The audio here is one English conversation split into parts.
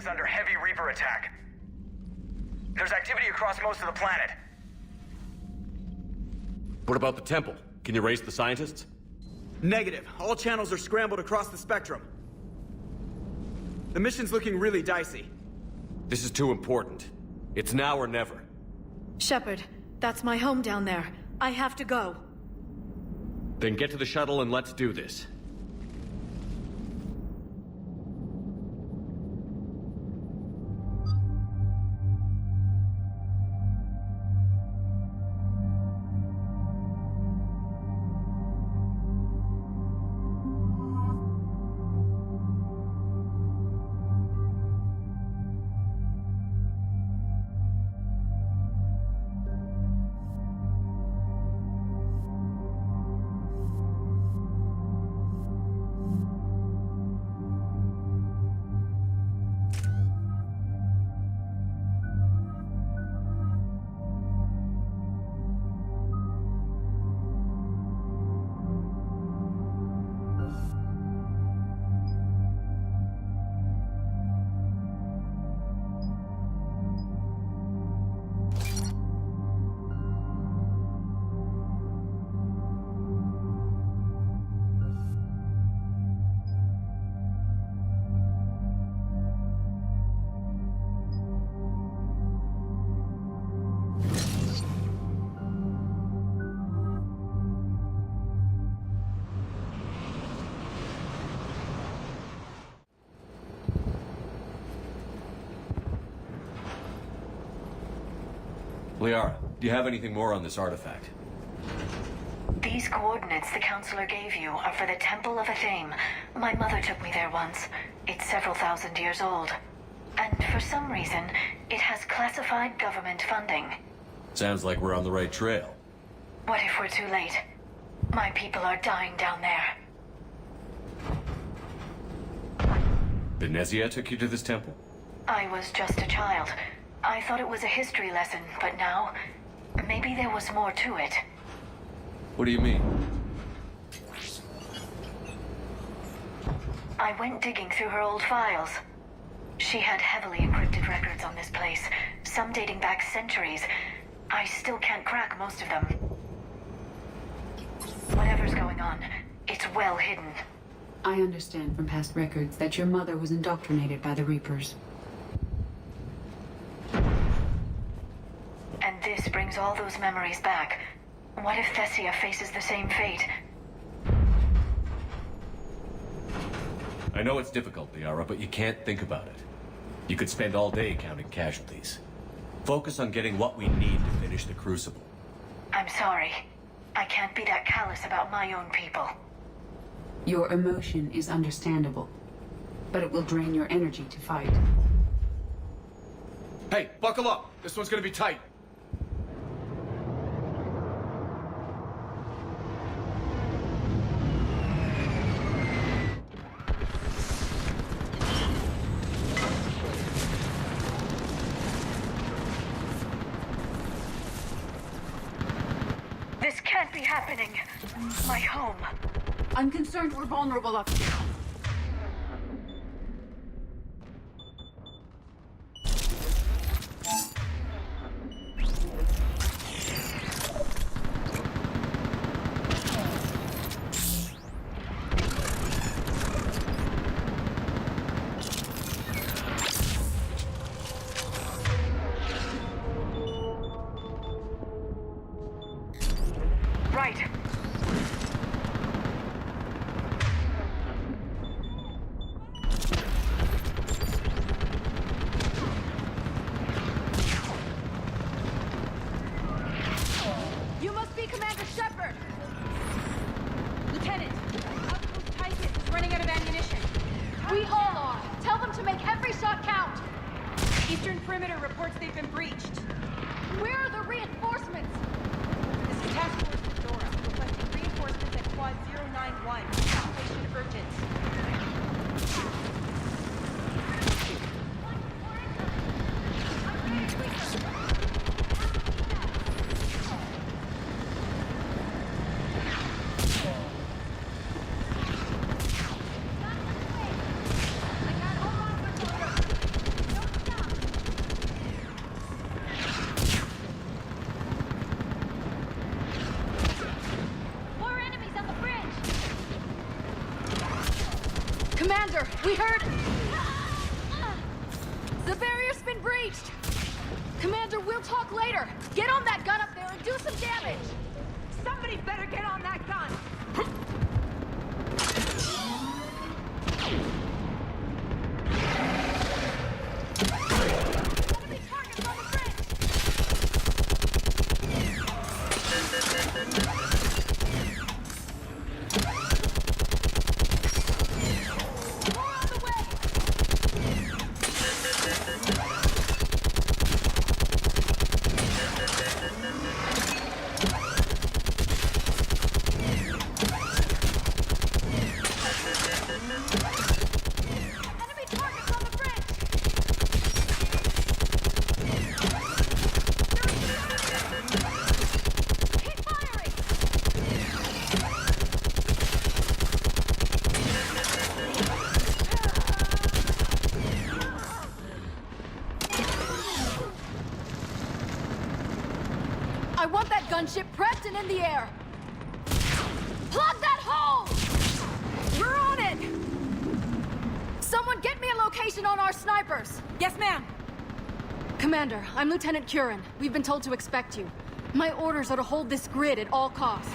under heavy Reaper attack. There's activity across most of the planet. What about the temple? Can you raise the scientists? Negative. All channels are scrambled across the spectrum. The mission's looking really dicey. This is too important. It's now or never. Shepard, that's my home down there. I have to go. Then get to the shuttle and let's do this. Liara, do you have anything more on this artifact? These coordinates the Counselor gave you are for the Temple of Athame. My mother took me there once. It's several thousand years old. And for some reason, it has classified government funding. Sounds like we're on the right trail. What if we're too late? My people are dying down there. Thessia took you to this temple? I was just a child. I thought it was a history lesson, but now, maybe there was more to it. What do you mean? I went digging through her old files. She had heavily encrypted records on this place, some dating back centuries. I still can't crack most of them. Whatever's going on, it's well hidden. I understand from past records that your mother was indoctrinated by the Reapers. And this brings all those memories back. What if Thessia faces the same fate? I know it's difficult, Liara, but you can't think about it. You could spend all day counting casualties. Focus on getting what we need to finish the Crucible. I'm sorry. I can't be that callous about my own people. Your emotion is understandable, but it will drain your energy to fight. Hey, buckle up! This one's gonna be tight. This can't be happening. My home. I'm concerned we're vulnerable up here. Right. You must be Commander Shepard! Lieutenant, Outpost Titus is running out of ammunition. We all are. Tell them to make every shot count. Eastern Perimeter reports they've been breached. Where are the reinforcements? This is Task Force Vendetta, requesting reinforcements at Quad 091. Situation urgent. Commander, we heard... The barrier's been breached! Commander, we'll talk later. Get on that gun up there and do some damage! Somebody better get on that gun! Enemy targets on the bridge! More on the way! Enemy targets on the bridge! Keep firing! I want that gunship prepped and in the air! Plug that hole! We're on it! Someone get me a location on our snipers! Yes, ma'am! Commander, I'm Lieutenant Curran. We've been told to expect you. My orders are to hold this grid at all costs.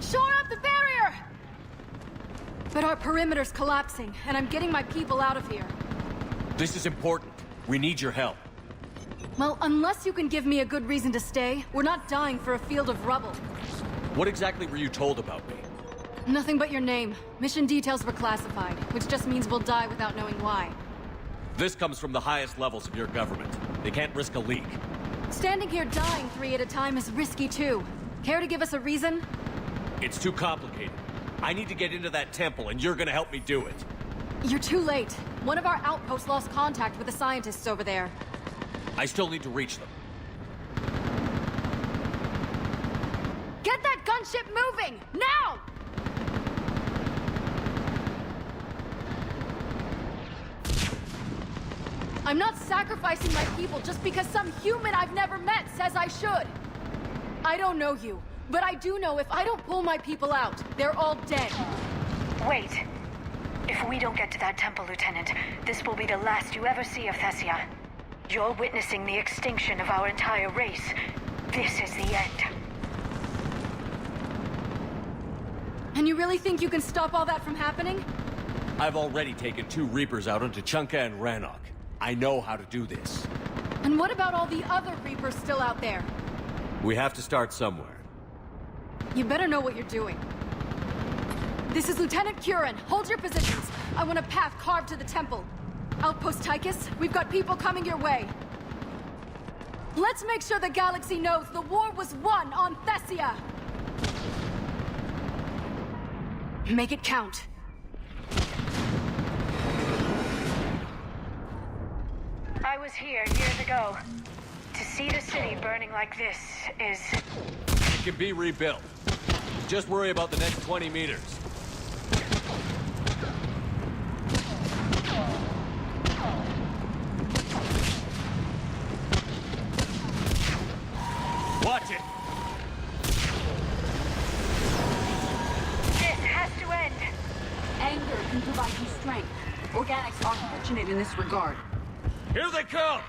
Shore up the barrier! But our perimeter's collapsing, and I'm getting my people out of here. This is important. We need your help. Well, unless you can give me a good reason to stay, we're not dying for a field of rubble. What exactly were you told about me? Nothing but your name. Mission details were classified, which just means we'll die without knowing why. This comes from the highest levels of your government. They can't risk a leak. Standing here dying 3 at a time is risky too. Care to give us a reason? It's too complicated. I need to get into that temple, and you're gonna help me do it. You're too late. One of our outposts lost contact with the scientists over there. I still need to reach them. Get that gunship moving! Now! I'm not sacrificing my people just because some human I've never met says I should. I don't know you, but I do know if I don't pull my people out, they're all dead. Wait. If we don't get to that temple, Lieutenant, this will be the last you ever see of Thessia. You're witnessing the extinction of our entire race. This is the end. And you really think you can stop all that from happening? I've already taken 2 Reapers out onto Chunka and Rannoch. I know how to do this. And what about all the other Reapers still out there? We have to start somewhere. You better know what you're doing. This is Lieutenant Curran. Hold your positions. I want a path carved to the temple. Outpost Tychus, we've got people coming your way. Let's make sure the galaxy knows the war was won on Thessia. Make it count. I was here years ago. To see the city burning like this is... It can be rebuilt. Just worry about the next 20 meters. Watch it! This has to end. Anger can provide you strength. Organics are fortunate in this regard. Here they come!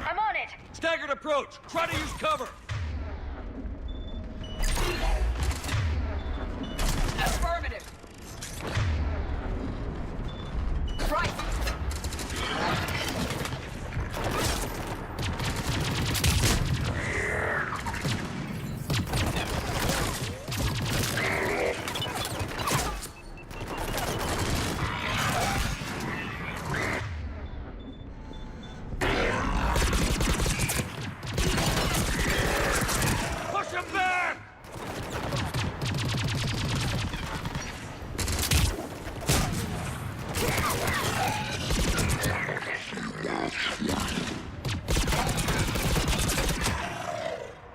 I'm on it. Staggered approach! Try to use cover! Affirmative! Right! Push him back!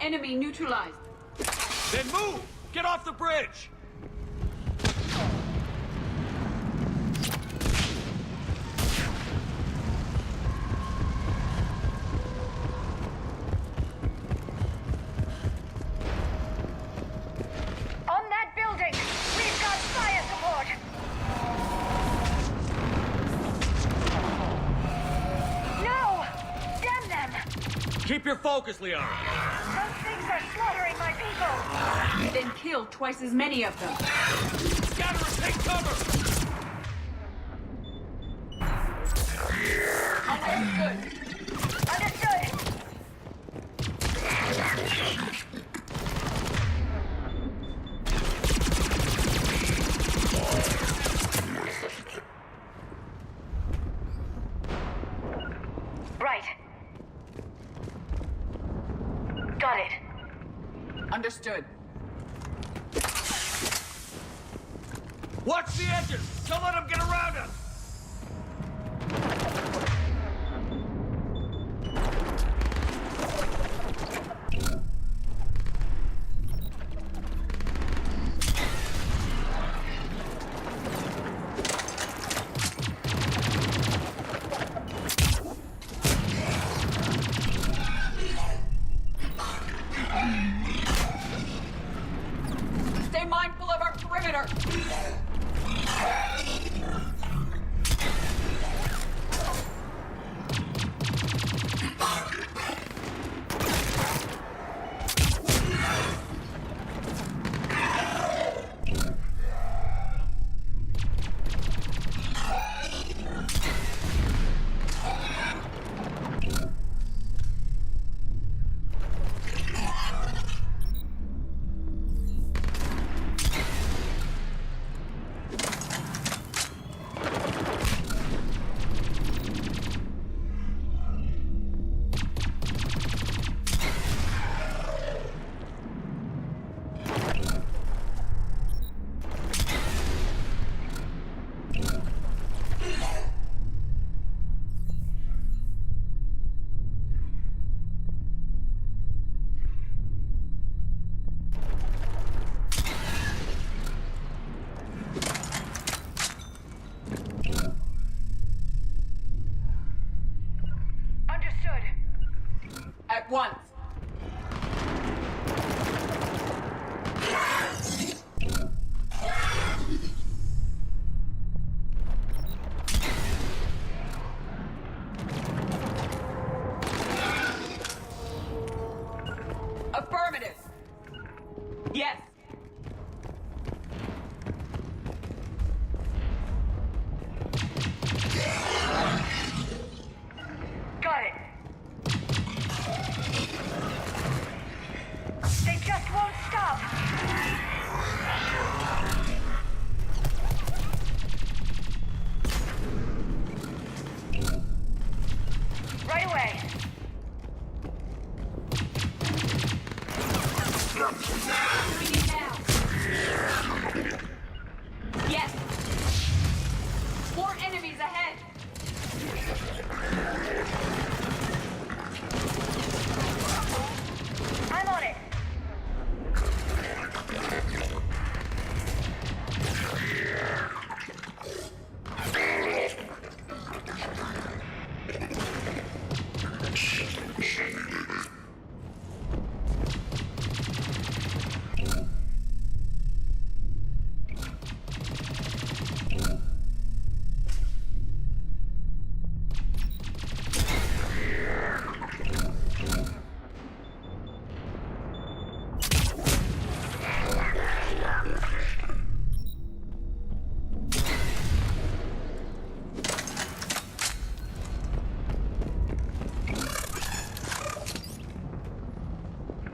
Enemy neutralized. Then move! Get off the bridge! Keep your focus, Liara. Those things are slaughtering my people! Then kill twice as many of them. Scatter and take cover! Understood. Understood! Right. Got it. Understood. Watch the edges! Don't let them get around us! Stay mindful of our perimeter. At once. Affirmative. Yes. Got it. They just won't stop. Right away. Doing it now. Yes. More enemies ahead. I'm on it.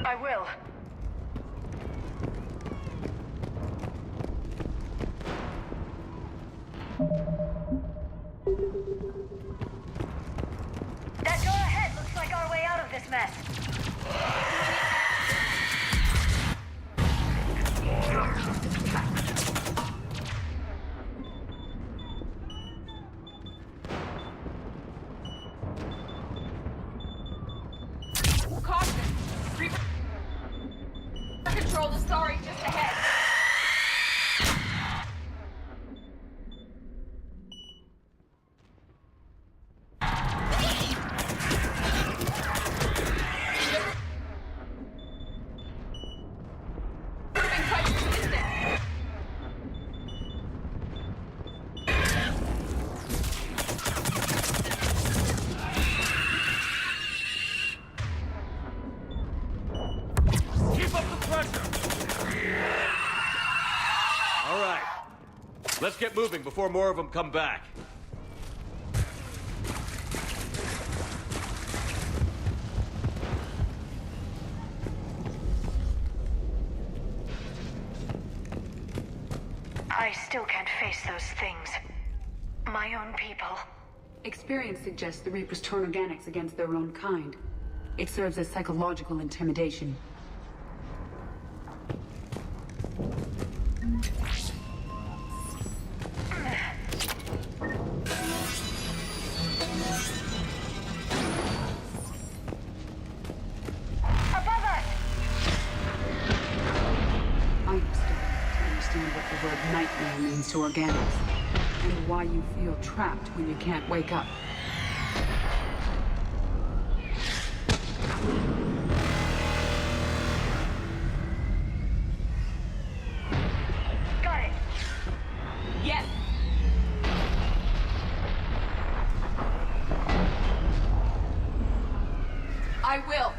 I will. That door ahead looks like our way out of this mess. Caution. Reaper control the Sorry just ahead. Let's get moving before more of them come back. I still can't face those things. My own people. Experience suggests the Reapers turn organics against their own kind. It serves as psychological intimidation. What the word nightmare means to organics, and why you feel trapped when you can't wake up. Got it. Yes. I will.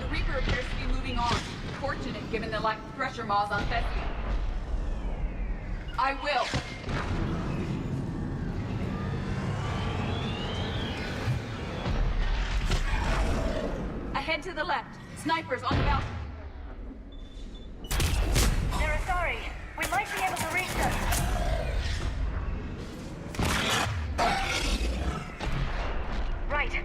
The Reaper appears to be moving on. Fortunate given the lack of pressure maws on Thessia. I will. Ahead to the left. Snipers on the balcony. They're sorry. We might be able to reach them. Right.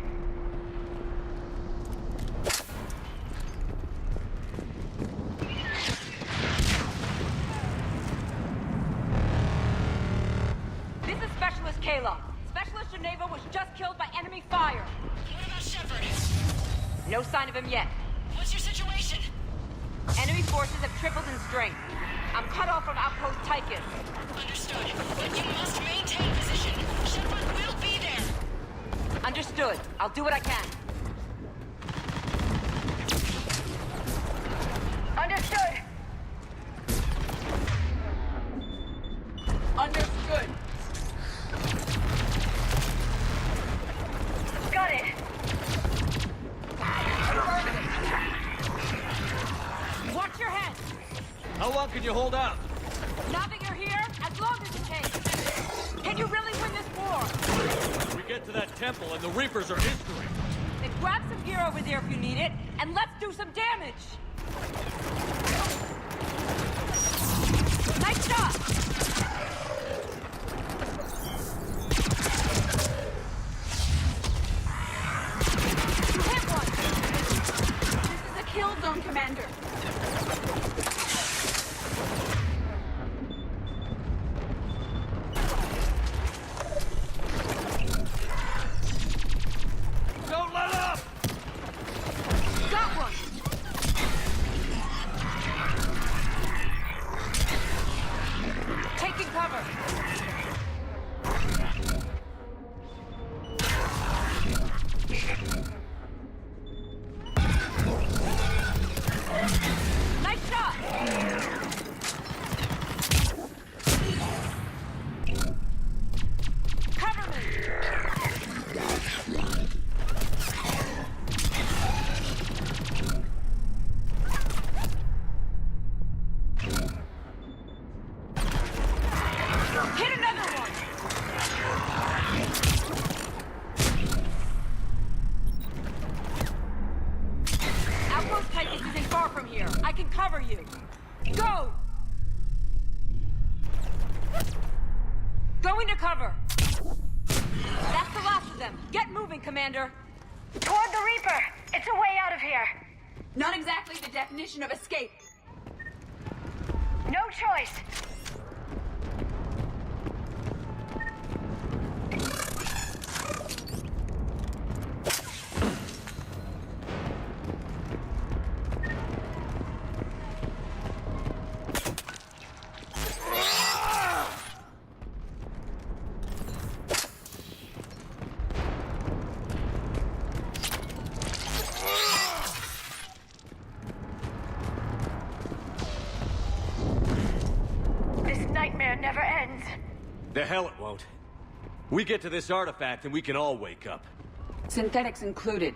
This is Specialist Kai Leng. Specialist Geneva was just killed by enemy fire. What about Shepard? No sign of him yet. What's your situation? Enemy forces have tripled in strength. I'm cut off from Outpost Tychus. Understood. But you must maintain position. Shepard will be there. Understood. I'll do what I can. Understood. Understood. Got it. Watch your head. How long can you hold out? Now that you're here, as long as it takes. Can you really win this war? We get to that temple and the Reapers are history. Then grab some gear over there if you need it, and let's do some damage. Nice shot. You hit one. This is a kill zone, Commander. Don't let up! Got one. Taking cover. Nice shot. Cover me. Hit another one! Outpost Tychus isn't far from here. I can cover you. Go! Go into cover. That's the last of them. Get moving, Commander. Toward the Reaper. It's a way out of here. Not exactly the definition of escape. No choice. This nightmare never ends. The hell it won't. We get to this artifact and we can all wake up. Synthetics included.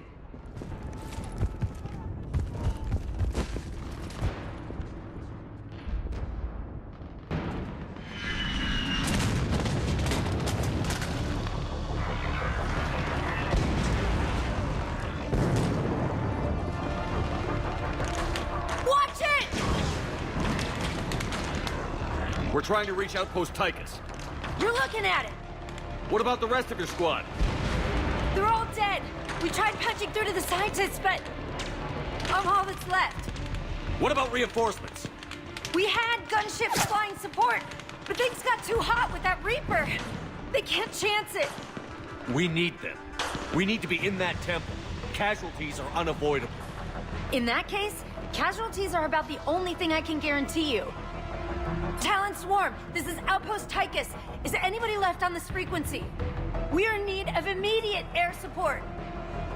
trying to reach Outpost Tychus. You're looking at it! What about the rest of your squad? They're all dead! We tried punching through to the scientists, but... I'm all that's left. What about reinforcements? We had gunships flying support, but things got too hot with that Reaper. They can't chance it. We need them. We need to be in that temple. Casualties are unavoidable. In that case, casualties are about the only thing I can guarantee you. Talon Swarm, this is Outpost Tychus. Is anybody left on this frequency? We are in need of immediate air support.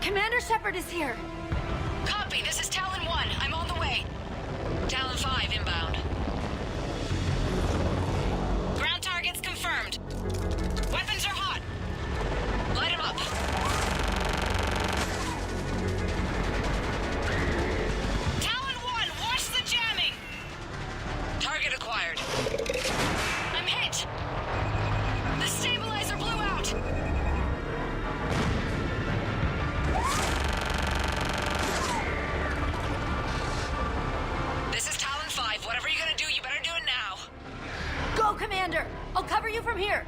Commander Shepard is here. Copy, this is Talon 1. I'm on the way. Talon 5 inbound. Ground targets confirmed. Weapons are hot. Light 'em up. Talon 1, watch the jamming! Target acquired. I'm hit! The stabilizer blew out! This is Talon 5. Whatever you're gonna do, you better do it now. Go, Commander! I'll cover you from here.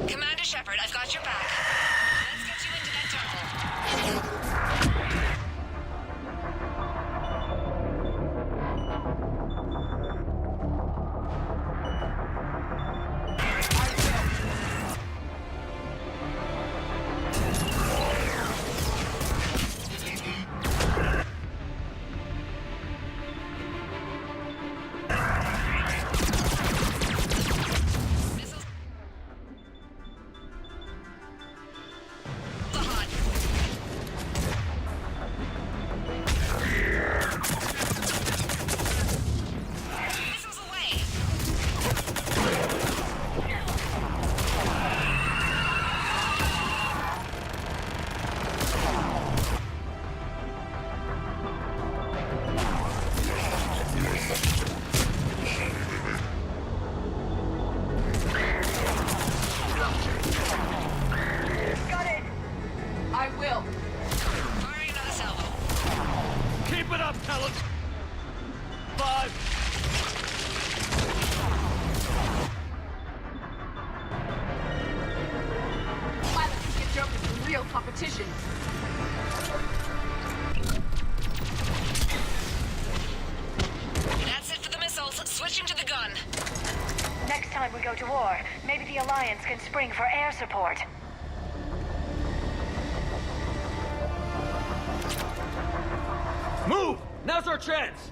Commander Shepard, I've got your back. Let's get you into that temple. Competition. That's it for the missiles. Switching to the gun. Next time we go to war, maybe the Alliance can spring for air support. Move! Now's our chance!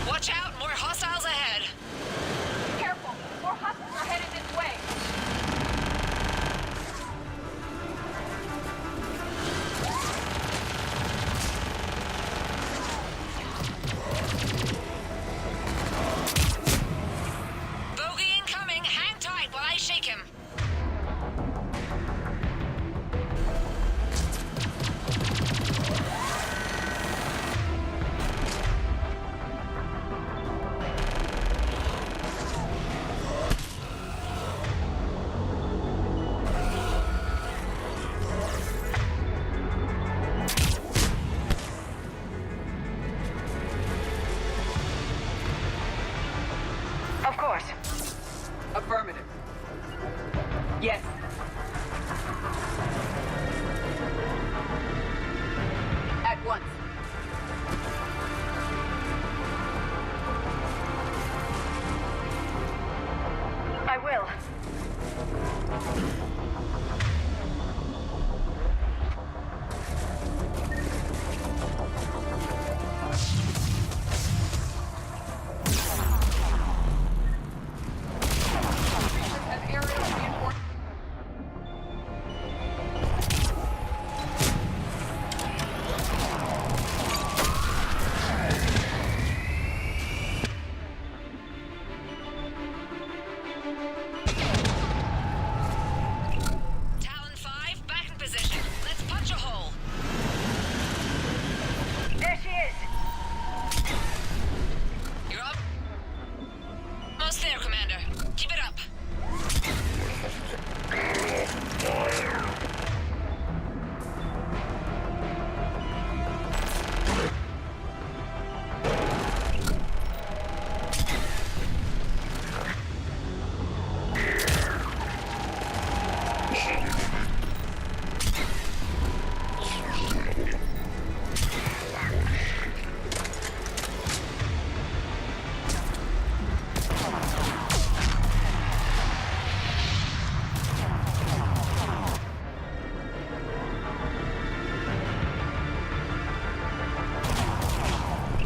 Watch out, more hostiles ahead. Careful, more hostiles are headed this way. Bogey incoming. Hang tight while I shake him.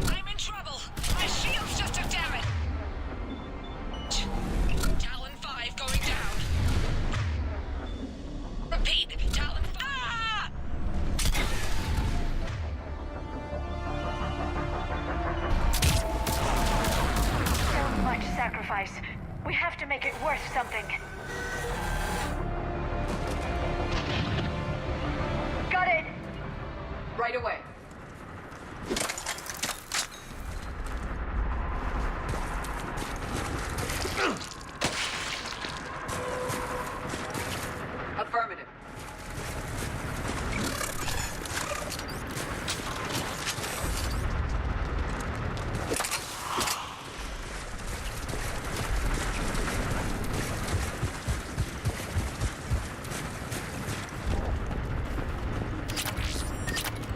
I'm in trouble. My shields just took damage. Talon 5 going down. Repeat, Talon 5. Ah! So much sacrifice. We have to make it worth something. Got it! Right away. Affirmative.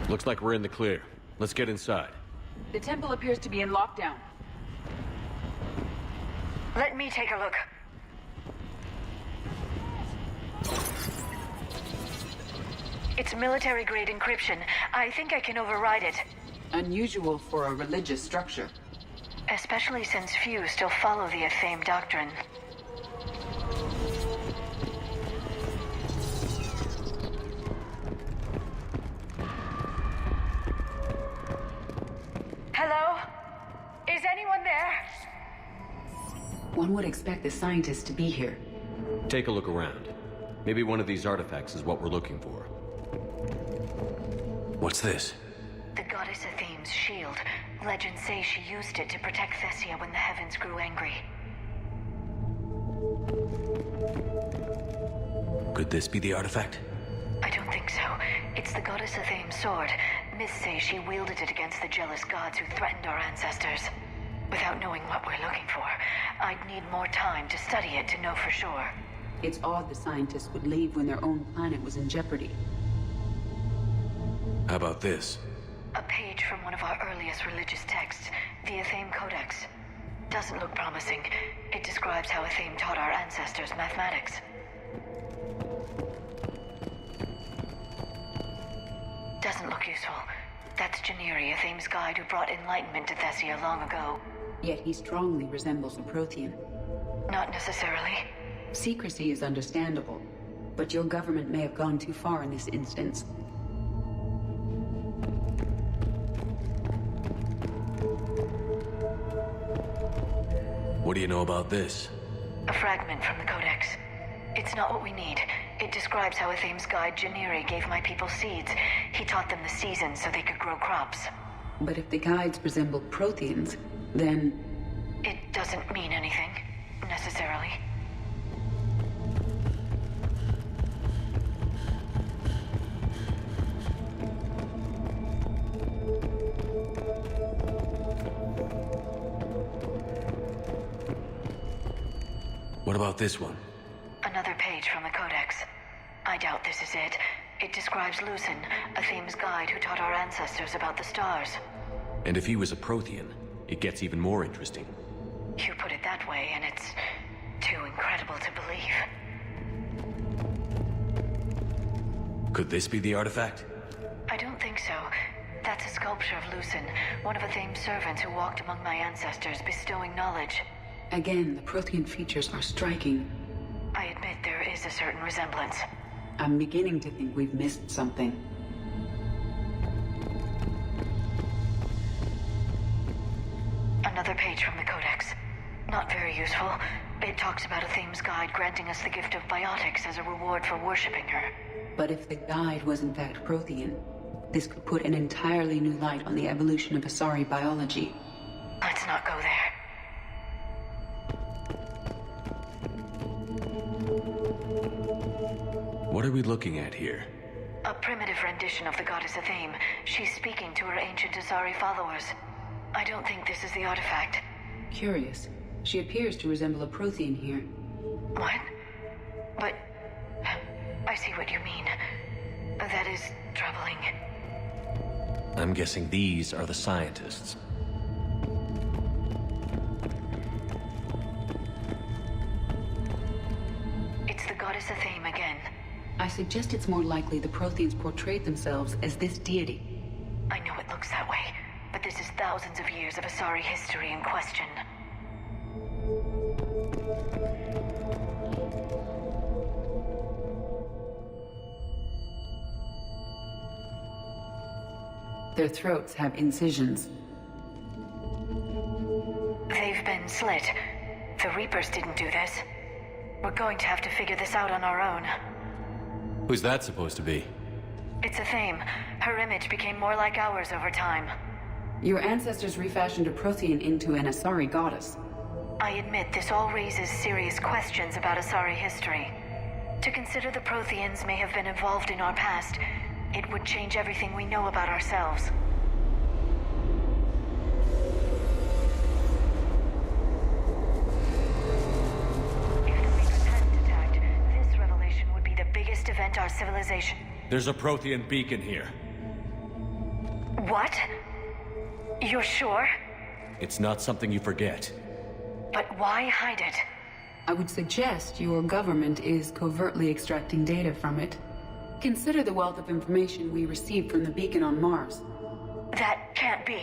Looks like we're in the clear. Let's get inside. The temple appears to be in lockdown. Let me take a look. It's military-grade encryption. I think I can override it. Unusual for a religious structure. Especially since few still follow the Athame doctrine. Hello? Is anyone there? One would expect the scientists to be here. Take a look around. Maybe one of these artifacts is what we're looking for. What's this? The goddess Athame's shield. Legends say she used it to protect Thessia when the heavens grew angry. Could this be the artifact? I don't think so. It's the goddess Athame's sword. Myths say she wielded it against the jealous gods who threatened our ancestors. Without knowing what we're looking for, I'd need more time to study it to know for sure. It's odd the scientists would leave when their own planet was in jeopardy. How about this? A page from one of our earliest religious texts, the Athame Codex. Doesn't look promising. It describes how Athame taught our ancestors mathematics. Doesn't look useful. That's Janiri, Athame's guide who brought enlightenment to Thessia long ago. Yet he strongly resembles a Prothean. Not necessarily. Secrecy is understandable, but your government may have gone too far in this instance. What do you know about this? A fragment from the Codex. It's not what we need. It describes how Athame's guide Janiri gave my people seeds. He taught them the seasons so they could grow crops. But if the guides resemble Protheans, then... It doesn't mean anything, necessarily. What about this one? Another page from the Codex. I doubt this is it. It describes Lucen, Athame's guide who taught our ancestors about the stars. And if he was a Prothean, it gets even more interesting. You put it that way, and it's too incredible to believe. Could this be the artifact? I don't think so. That's a sculpture of Lucen, one of Athame's servants who walked among my ancestors, bestowing knowledge. Again, the Prothean features are striking. I admit there is a certain resemblance. I'm beginning to think we've missed something. Another page from the Codex. Not very useful. It talks about Athame's guide granting us the gift of biotics as a reward for worshipping her. But if the guide was in fact Prothean, this could put an entirely new light on the evolution of Asari biology. Let's not go there. What are we looking at here? A primitive rendition of the goddess Athame. She's speaking to her ancient Asari followers. I don't think this is the artifact. Curious. She appears to resemble a Prothean here. What? But... I see what you mean. That is troubling. I'm guessing these are the scientists. It's the goddess Athame again. I suggest it's more likely the Protheans portrayed themselves as this deity. I know it looks that way, but this is thousands of years of Asari history in question. Their throats have incisions. They've been slit. The Reapers didn't do this. We're going to have to figure this out on our own. Who's that supposed to be? It's Athame. Her image became more like ours over time. Your ancestors refashioned a Prothean into an Asari goddess. I admit this all raises serious questions about Asari history. To consider the Protheans may have been involved in our past, it would change everything we know about ourselves. If the Reapers hadn't attacked, this revelation would be the biggest event our civilization... There's a Prothean beacon here. What? You're sure? It's not something you forget. But why hide it? I would suggest your government is covertly extracting data from it. Consider the wealth of information we received from the beacon on Mars. That can't be.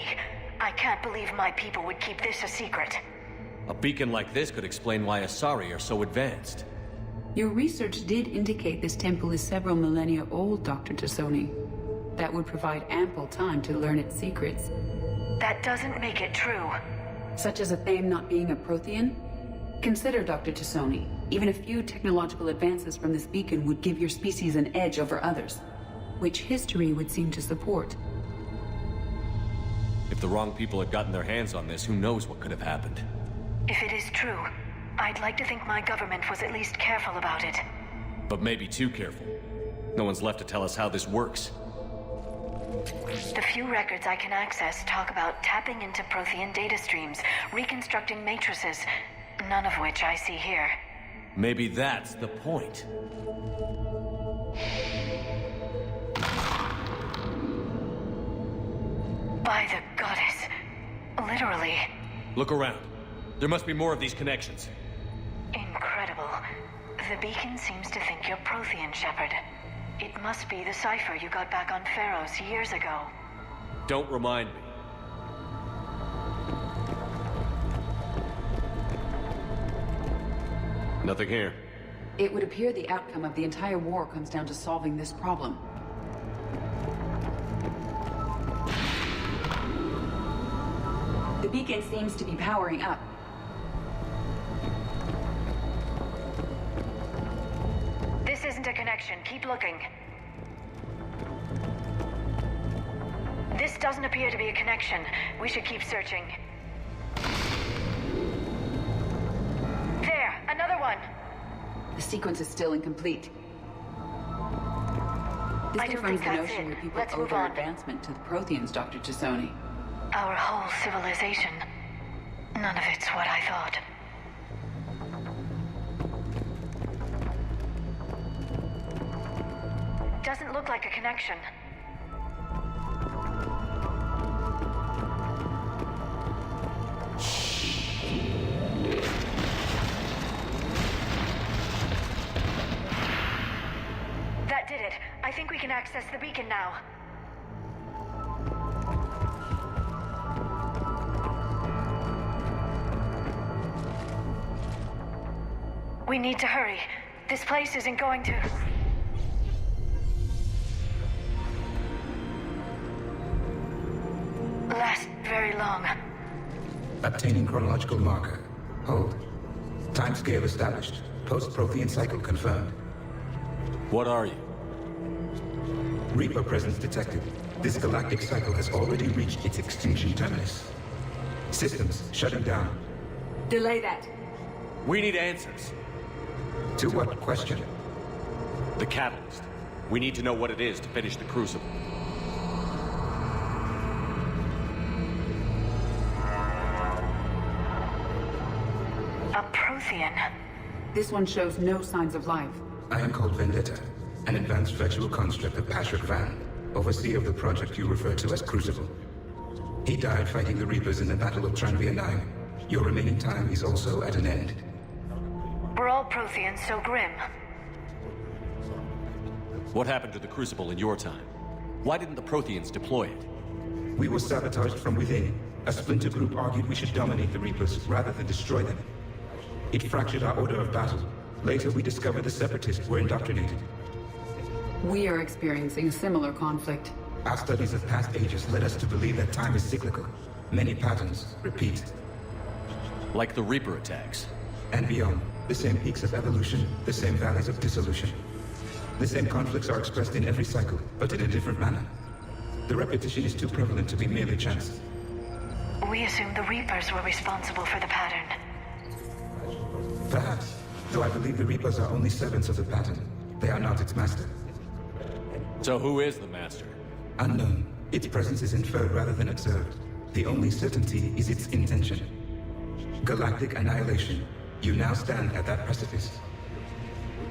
I can't believe my people would keep this a secret. A beacon like this could explain why Asari are so advanced. Your research did indicate this temple is several millennia old, Dr. Tassoni. That would provide ample time to learn its secrets. That doesn't make it true. Such as Athame not being a Prothean? Consider, Dr. Tassoni, even a few technological advances from this beacon would give your species an edge over others, which history would seem to support. If the wrong people had gotten their hands on this, who knows what could have happened. If it is true, I'd like to think my government was at least careful about it. But maybe too careful. No one's left to tell us how this works. The few records I can access talk about tapping into Prothean data streams, reconstructing matrices, none of which I see here. Maybe that's the point. By the goddess. Literally. Look around. There must be more of these connections. Incredible. The beacon seems to think you're Prothean, Shepard. It must be the cipher you got back on Pharaohs years ago. Don't remind me. Nothing here. It would appear the outcome of the entire war comes down to solving this problem. The beacon seems to be powering up. This isn't a connection. Keep looking. This doesn't appear to be a connection. We should keep searching. There! Another one! The sequence is still incomplete. This I don't confirms think the that's notion it. that people Let's owe move their on. advancement to the Protheans, Dr. Tassoni. Our whole civilization. None of it's what I thought. Doesn't look like a connection. That did it. I think we can access the beacon now. We need to hurry. This place isn't going to... last very long. Obtaining chronological marker. Hold. Timescale established. Post-Prothean cycle confirmed. What are you? Reaper presence detected. This galactic cycle has already reached its extinction terminus. Systems shutting down. Delay that. We need answers. To what question? The catalyst. We need to know what it is to finish the crucible. A Prothean. This one shows no signs of life. I am called Vendetta. an advanced virtual construct of Patrick Van, overseer of the project you refer to as Crucible. He died fighting the Reapers in the Battle of Tranvia 9. Your remaining time is also at an end. Were all Protheans so grim? What happened to the Crucible in your time? Why didn't the Protheans deploy it? We were sabotaged from within. A splinter group argued we should dominate the Reapers rather than destroy them. It fractured our order of battle. Later, we discovered the Separatists were indoctrinated. We are experiencing a similar conflict. Our studies of past ages led us to believe that time is cyclical. Many patterns repeat. Like the Reaper attacks. And beyond, the same peaks of evolution, the same valleys of dissolution. The same conflicts are expressed in every cycle, but in a different manner. The repetition is too prevalent to be merely chance. We assumed the Reapers were responsible for the pattern. Perhaps, though I believe the Reapers are only servants of the pattern. They are not its master. So who is the master? Unknown. Its presence is inferred rather than observed. The only certainty is its intention. Galactic annihilation. You now stand at that precipice.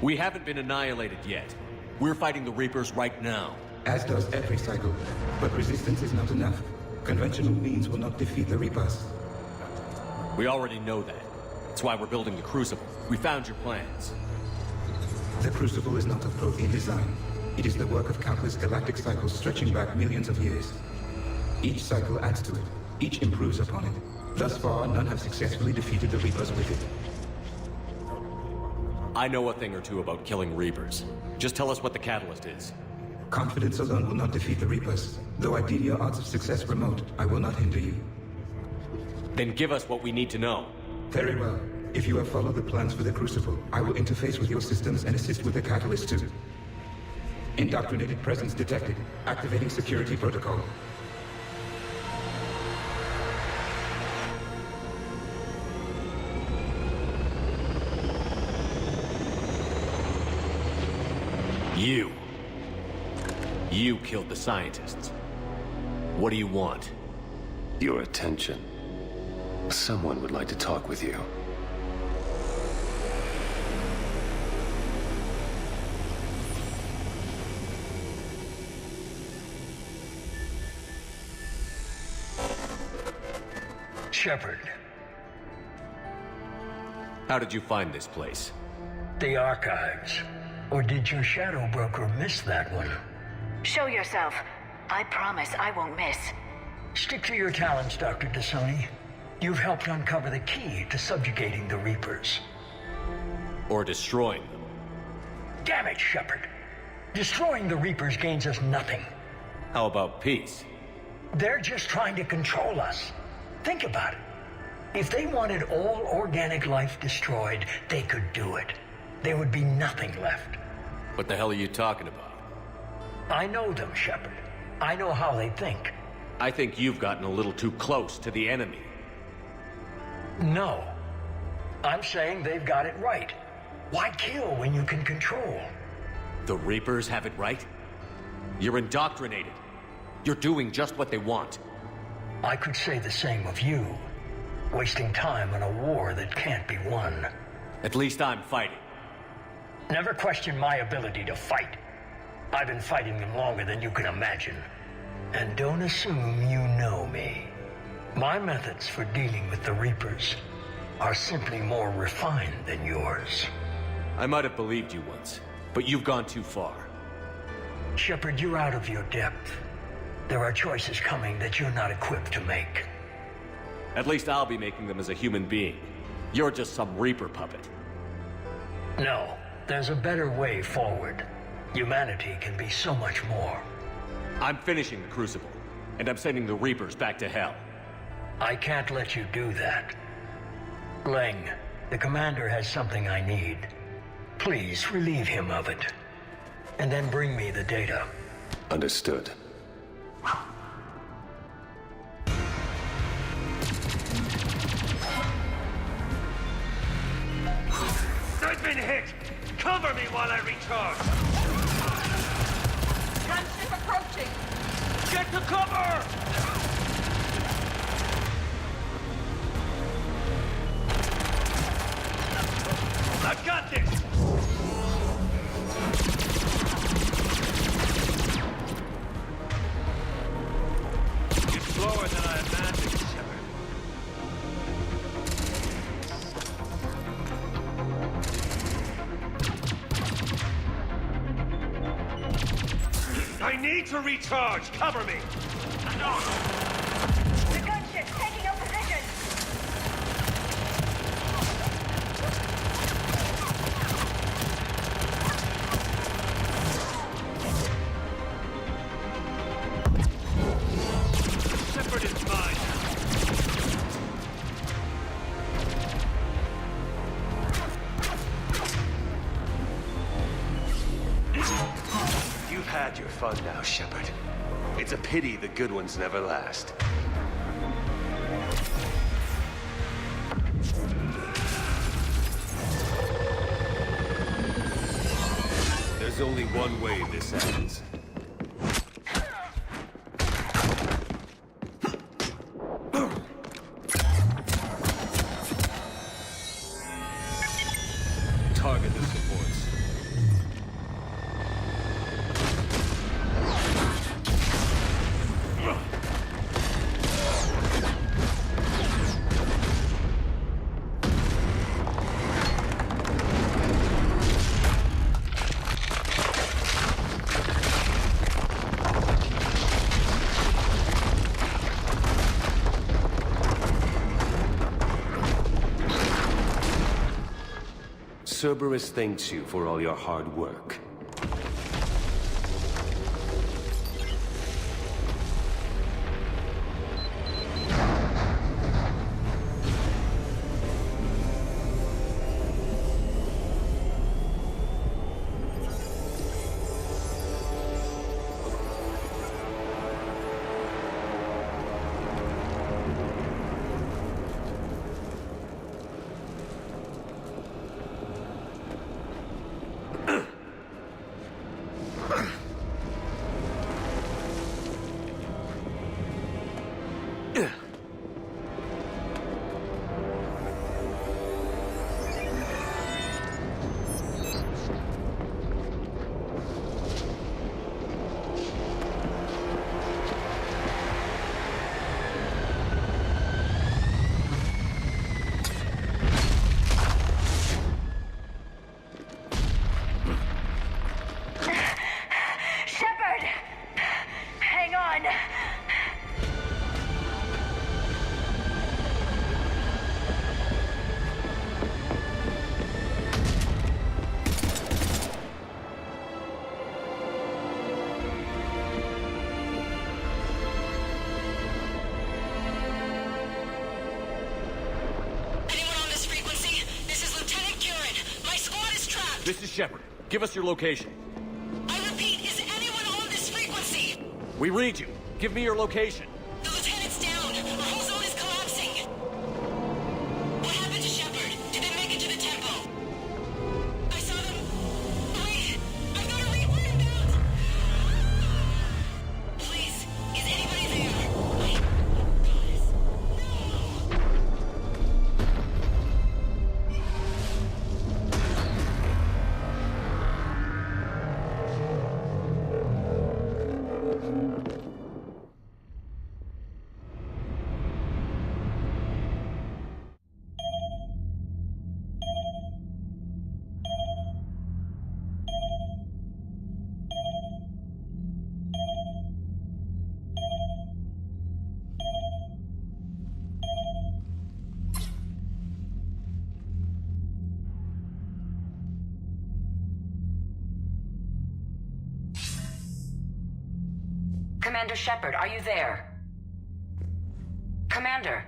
We haven't been annihilated yet. We're fighting the Reapers right now. As does every cycle. But resistance is not enough. Conventional means will not defeat the Reapers. We already know that. That's why we're building the Crucible. We found your plans. The Crucible is not of Prothean design. It is the work of countless galactic cycles stretching back millions of years. Each cycle adds to it. Each improves upon it. Thus far, none have successfully defeated the Reapers with it. I know a thing or two about killing Reapers. Just tell us what the catalyst is. Confidence alone will not defeat the Reapers. Though I deem your odds of success remote, I will not hinder you. Then give us what we need to know. Very well. If you have followed the plans for the Crucible, I will interface with your systems and assist with the catalyst too. Indoctrinated presence detected. Activating security protocol. You killed the scientists. What do you want? Your attention. Someone would like to talk with you. Shepard. How did you find this place? The archives. Or did your shadow broker miss that one? Show yourself. I promise I won't miss. Stick to your talents, Dr. T'Soni. You've helped uncover the key to subjugating the Reapers. Or destroying them. Damn it, Shepard. Destroying the Reapers gains us nothing. How about peace? They're just trying to control us. Think about it. If they wanted all organic life destroyed, they could do it. There would be nothing left. What the hell are you talking about? I know them, Shepard. I know how they think. I think you've gotten a little too close to the enemy. No. I'm saying they've got it right. Why kill when you can control? The Reapers have it right? You're indoctrinated. You're doing just what they want. I could say the same of you. Wasting time on a war that can't be won. At least I'm fighting. Never question my ability to fight. I've been fighting them longer than you can imagine. And don't assume you know me. My methods for dealing with the Reapers are simply more refined than yours. I might have believed you once, but you've gone too far. Shepard, you're out of your depth. There are choices coming that you're not equipped to make. At least I'll be making them as a human being. You're just some Reaper puppet. No, there's a better way forward. Humanity can be so much more. I'm finishing the Crucible, and I'm sending the Reapers back to hell. I can't let you do that. Leng, the commander has something I need. Please relieve him of it. And then bring me the data. Understood. I've been hit! Cover me while I recharge! Gunship approaching! Get to cover! I've got this! slower than I imagined, Shepard. I need to recharge! Cover me! The gunship's taking up position! Shepard is mine! You've had your fun now, Shepard. It's a pity the good ones never last. There's only one way this ends. Target the supports. Cerberus thanks you for all your hard work. This is Shepard. Give us your location. I repeat, is anyone on this frequency? We read you. Give me your location. The lieutenant's down. Our whole zone is collapsing. What happened to Shepard? Did they make it to the temple? I saw them. Wait, I've got to read where I'm bound. Please, is anybody there? Commander Shepard, are you there? Commander.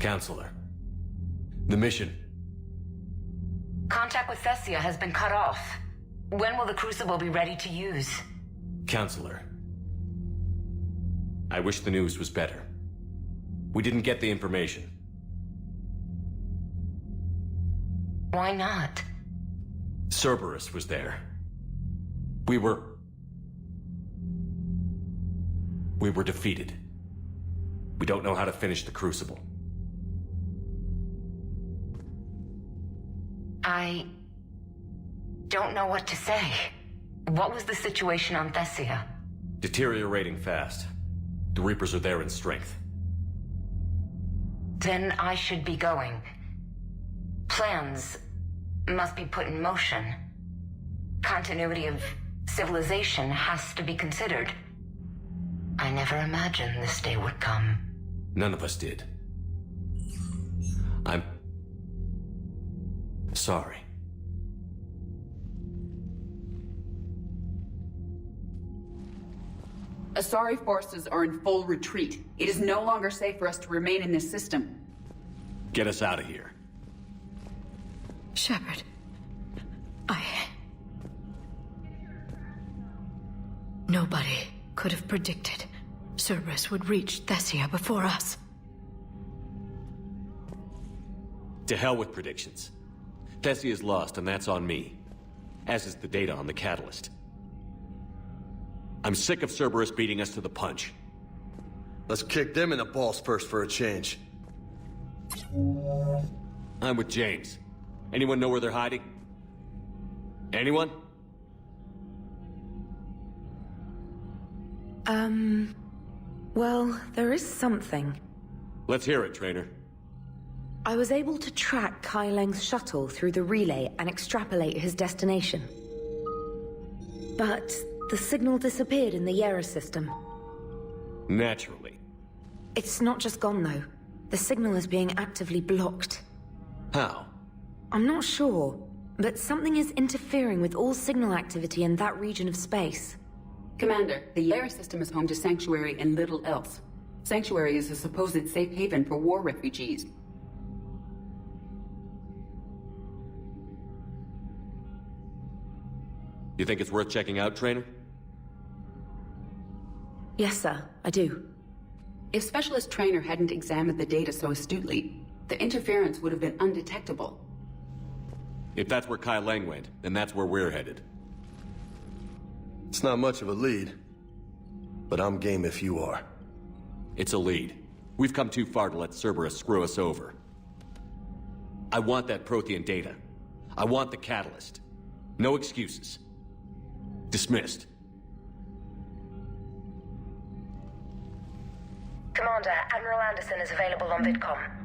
Counselor. The mission. Contact with Thessia has been cut off. When will the Crucible be ready to use? Counselor. I wish the news was better. We didn't get the information. Why not? Cerberus was there. We were defeated. We don't know how to finish the Crucible. I don't know what to say. What was the situation on Thessia? Deteriorating fast. The Reapers are there in strength. Then I should be going. Plans must be put in motion. Continuity of civilization has to be considered. I never imagined this day would come. None of us did. I'm sorry. Asari forces are in full retreat. It is no longer safe for us to remain in this system. Get us out of here. Shepard, Nobody could have predicted Cerberus would reach Thessia before us. To hell with predictions. Thessia is lost, and that's on me. As is the data on the catalyst. I'm sick of Cerberus beating us to the punch. Let's kick them in the balls first for a change. I'm with James. Anyone know where they're hiding? Anyone? Well, there is something. Let's hear it, Trainer. I was able to track Kai Leng's shuttle through the relay and extrapolate his destination. But the signal disappeared in the Yera system. Naturally. It's not just gone, though. The signal is being actively blocked. How? I'm not sure, but something is interfering with all signal activity in that region of space. Commander, the Yera system is home to Sanctuary and little else. Sanctuary is a supposed safe haven for war refugees. You think it's worth checking out, Trainer? Yes, sir, I do. If Specialist Trainer hadn't examined the data so astutely, the interference would have been undetectable. If that's where Kai Leng went, then that's where we're headed. It's not much of a lead, but I'm game if you are. It's a lead. We've come too far to let Cerberus screw us over. I want that Prothean data. I want the catalyst. No excuses. Dismissed. Commander, Admiral Anderson is available on VidCom.